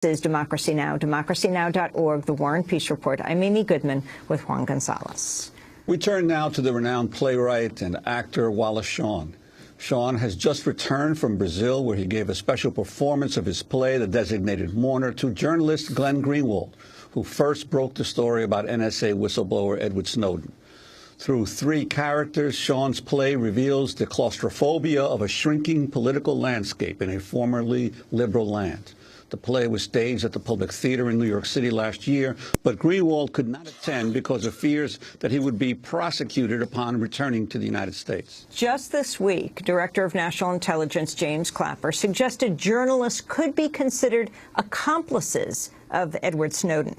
This is Democracy Now!, democracynow.org, The War and Peace Report. I'm Amy Goodman with Juan Gonzalez. We turn now to the renowned playwright and actor Wallace Shawn. Shawn has just returned from Brazil, where he gave a special performance of his play, The Designated Mourner, to journalist Glenn Greenwald, who first broke the story about NSA whistleblower Edward Snowden. Through three characters, Shawn's play reveals the claustrophobia of a shrinking political landscape in a formerly liberal land. The play was staged at the Public Theater in New York City last year, but Greenwald could not attend because of fears that he would be prosecuted upon returning to the United States. Just this week, Director of National Intelligence James Clapper suggested journalists could be considered accomplices of Edward Snowden.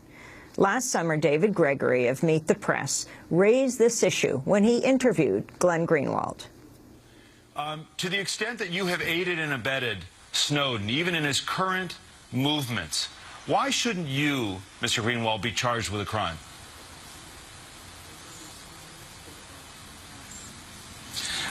Last summer, David Gregory of Meet the Press raised this issue when he interviewed Glenn Greenwald. To the extent that you have aided and abetted Snowden, even in his current movements, why shouldn't you, Mr. Greenwald, be charged with a crime?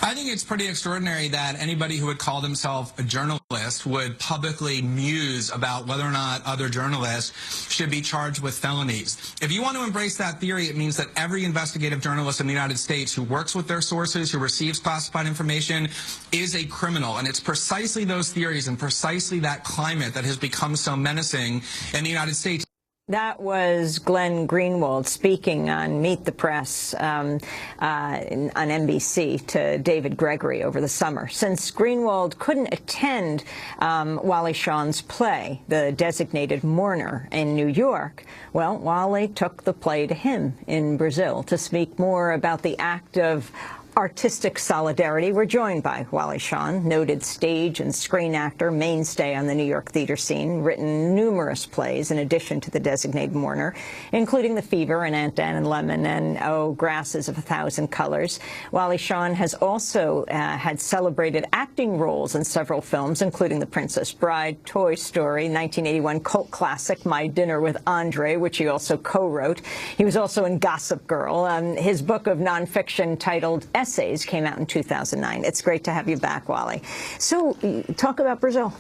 I think it's pretty extraordinary that anybody who would call themselves a journalist would publicly muse about whether or not other journalists should be charged with felonies. If you want to embrace that theory, it means that every investigative journalist in the United States who works with their sources, who receives classified information, is a criminal. And it's precisely those theories and precisely that climate that has become so menacing in the United States. That was Glenn Greenwald speaking on Meet the Press on NBC to David Gregory over the summer. Since Greenwald couldn't attend Wallace Shawn's play, The Designated Mourner, in New York, well, Wally took the play to him in Brazil to speak more about the act of artistic solidarity. We're joined by Wallace Shawn, noted stage and screen actor, mainstay on the New York theater scene, written numerous plays in addition to The Designated Mourner, including The Fever and Aunt Dan and Lemon and Oh, Grasses of a Thousand Colors. Wallace Shawn has also had celebrated acting roles in several films, including The Princess Bride, Toy Story, 1981 cult classic My Dinner with Andre, which he also co-wrote. He was also in Gossip Girl. His book of nonfiction titled Essays came out in 2009. It's great to have you back, Wally. So, talk about Brazil.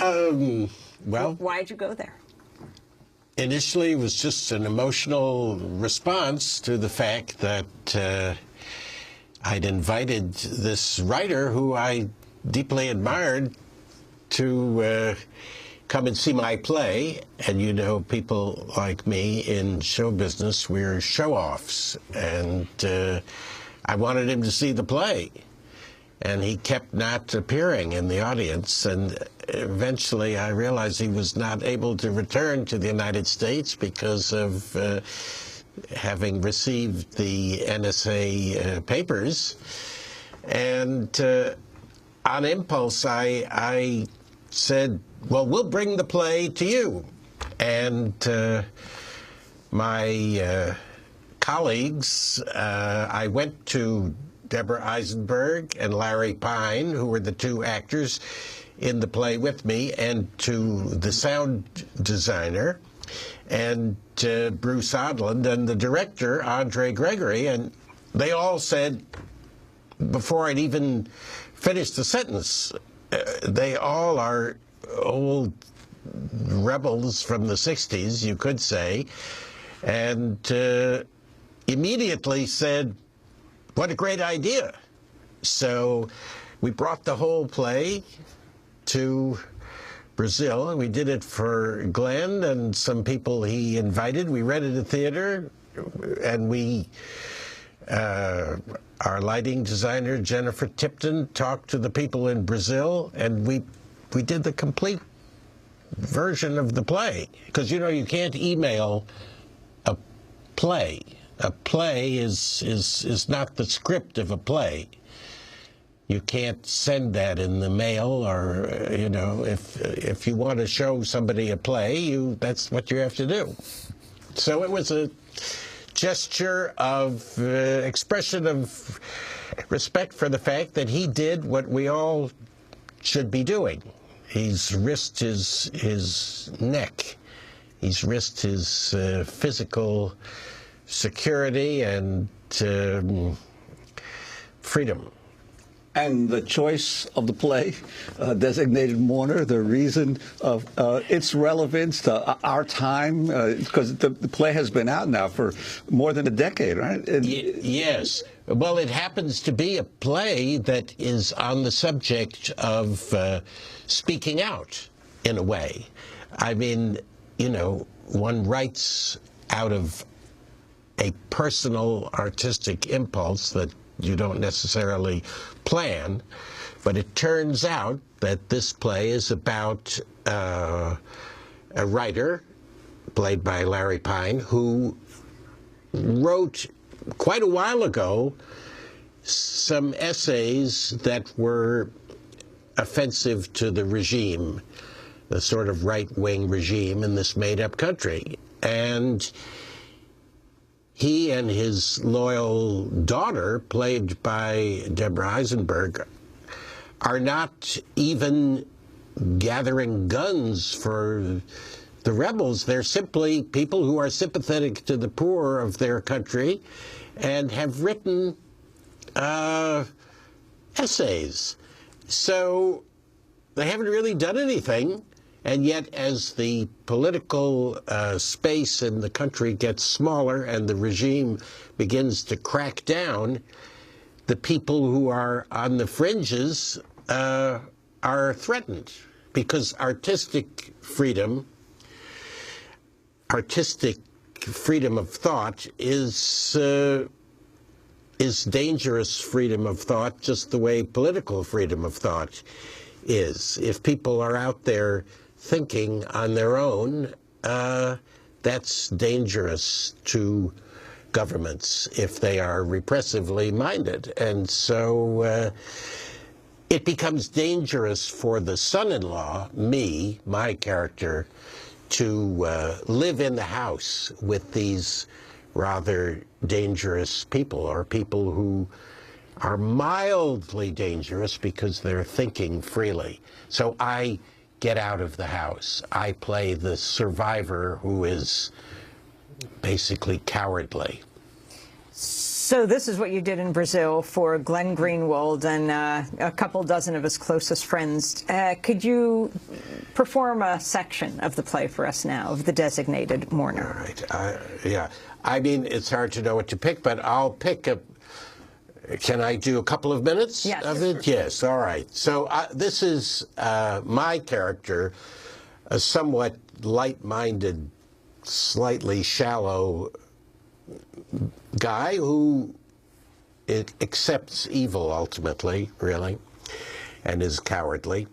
Well, why'd you go there? Initially, it was just an emotional response to the fact that I'd invited this writer who I deeply admired to come and see my play. And you know, people like me in show business, we're show-offs. And I wanted him to see the play, and he kept not appearing in the audience, and eventually I realized he was not able to return to the United States because of having received the NSA papers. And on impulse, I said, well, we'll bring the play to you. And my colleagues, I went to Deborah Eisenberg and Larry Pine, who were the two actors in the play with me, and to the sound designer, and Bruce Odland, and the director, Andre Gregory, and they all said, before I'd even finished the sentence, they all are old rebels from the 60s, you could say, and immediately said, what a great idea. So we brought the whole play to Brazil, and we did it for Glenn and some people he invited. We rented a theater, and our lighting designer, Jennifer Tipton, talked to the people in Brazil, and we did the complete version of the play. Because, you know, you can't email a play. A play is not the script of a play. You can't send that in the mail, or, you know, if you want to show somebody a play, that's what you have to do. So it was a gesture of expression of respect for the fact that he did what we all should be doing. He's risked his neck. He's risked his physical security and freedom And the choice of the play, Designated Mourner, the reason of its relevance to our time, because the play has been out now for more than a decade, right? Yes. Well, it happens to be a play that is on the subject of speaking out, in a way. I mean, you know, one writes out of a personal artistic impulse that you don't necessarily plan, but it turns out that this play is about a writer, played by Larry Pine, who wrote quite a while ago some essays that were offensive to the regime, the sort of right-wing regime in this made-up country. And he and his loyal daughter, played by Deborah Eisenberg, are not even gathering guns for the rebels. They're simply people who are sympathetic to the poor of their country and have written essays. So they haven't really done anything. And yet, as the political space in the country gets smaller and the regime begins to crack down, the people who are on the fringes are threatened, because artistic freedom of thought is dangerous freedom of thought, just the way political freedom of thought is. If people are out there thinking on their own, that's dangerous to governments if they are repressively minded. And so it becomes dangerous for the son-in-law, me, my character, to live in the house with these rather dangerous people, or people who are mildly dangerous because they're thinking freely. So I get out of the house. I play the survivor who is basically cowardly. So this is what you did in Brazil for Glenn Greenwald and a couple dozen of his closest friends. Could you perform a section of the play for us now, of The Designated Mourner? All right. Yeah. I mean, it's hard to know what to pick, but I'll pick a... Can I do a couple of minutes of it? Yes, all right. So this is my character, a somewhat light-minded, slightly shallow guy who accepts evil ultimately, really, and is cowardly.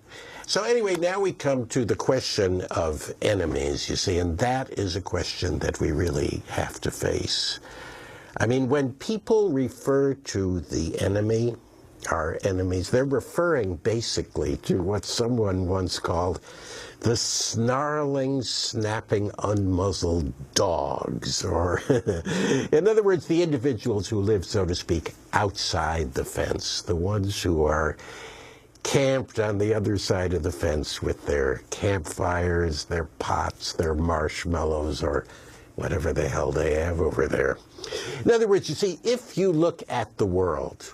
So anyway, now we come to the question of enemies, you see, and that is a question that we really have to face. I mean, when people refer to the enemy, our enemies, they're referring basically to what someone once called the snarling, snapping, unmuzzled dogs, or in other words, the individuals who live, so to speak, outside the fence, the ones who are camped on the other side of the fence with their campfires, their pots, their marshmallows, or whatever the hell they have over there. In other words, you see, if you look at the world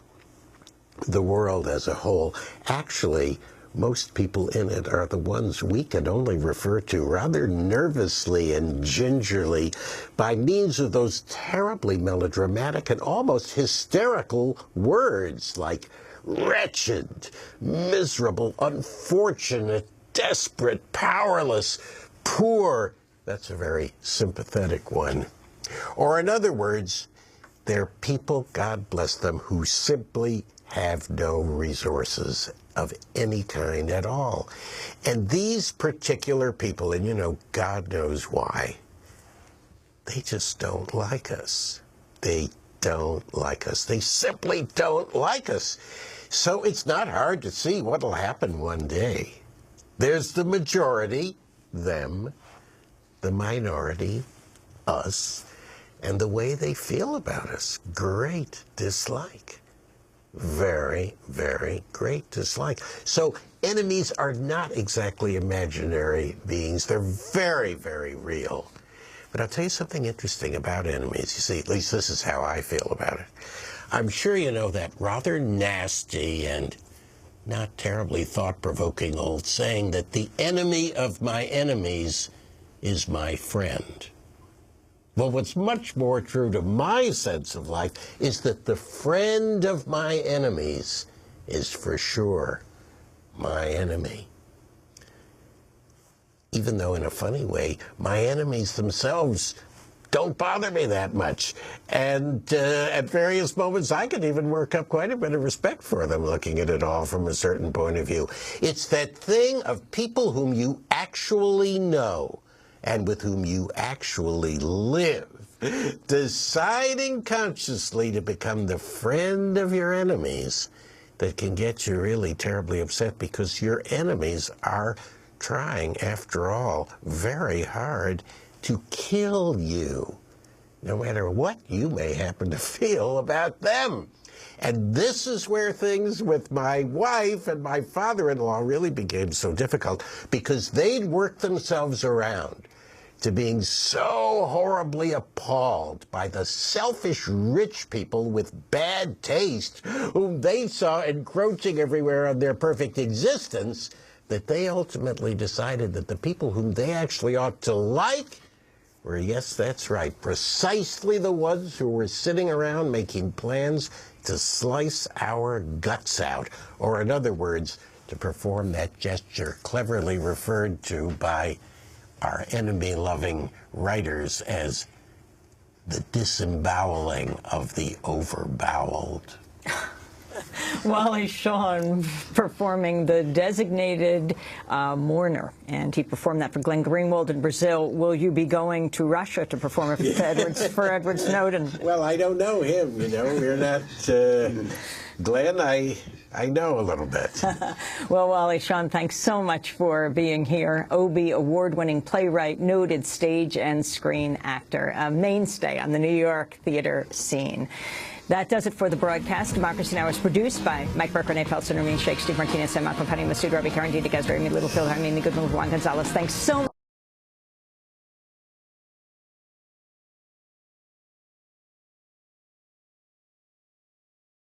as a whole, actually, most people in it are the ones we can only refer to rather nervously and gingerly by means of those terribly melodramatic and almost hysterical words like wretched, miserable, unfortunate, desperate, powerless, poor. That's a very sympathetic one. Or in other words, they're people, God bless them, who simply have no resources of any kind at all. And these particular people, and you know, God knows why, they just don't like us. They don't like us. They simply don't like us. So it's not hard to see what'll happen one day. There's the majority, them, the minority, us, and the way they feel about us. Great dislike. Very, very great dislike. So enemies are not exactly imaginary beings. They're very, very real. But I'll tell you something interesting about enemies. You see, at least this is how I feel about it. I'm sure you know that rather nasty and not terribly thought-provoking old saying that the enemy of my enemies is my friend. Well, what's much more true to my sense of life is that the friend of my enemies is for sure my enemy. Even though in a funny way, my enemies themselves don't bother me that much. And at various moments, I can even work up quite a bit of respect for them, looking at it all from a certain point of view. It's that thing of people whom you actually know and with whom you actually live, deciding consciously to become the friend of your enemies that can get you really terribly upset, because your enemies are trying, after all, very hard to kill you, no matter what you may happen to feel about them. And this is where things with my wife and my father-in-law really became so difficult, because they'd worked themselves around to being so horribly appalled by the selfish rich people with bad taste whom they saw encroaching everywhere on their perfect existence, that they ultimately decided that the people whom they actually ought to like were, yes, that's right, precisely the ones who were sitting around making plans to slice our guts out, or in other words, to perform that gesture cleverly referred to by our enemy-loving writers as the disemboweling of the overboweled. Wallace Shawn performing the designated mourner, and he performed that for Glenn Greenwald in Brazil. Will you be going to Russia to perform it for Edward Snowden? Well, I don't know him, you know. We're not... Glenn, I know a little bit. Well, Wallace Shawn, thanks so much for being here. Obie award-winning playwright, noted stage and screen actor, a mainstay on the New York theater scene. That does it for the broadcast. Democracy Now! Is produced by Mike Burke, Renee Felsen, Ramin Sheikh, Steve Martinez, and Marco Penny, Masood Ravi, Karen Dita, Gazder, Amy Littlefield, Jaime Goodman, Juan Gonzalez. Thanks so much.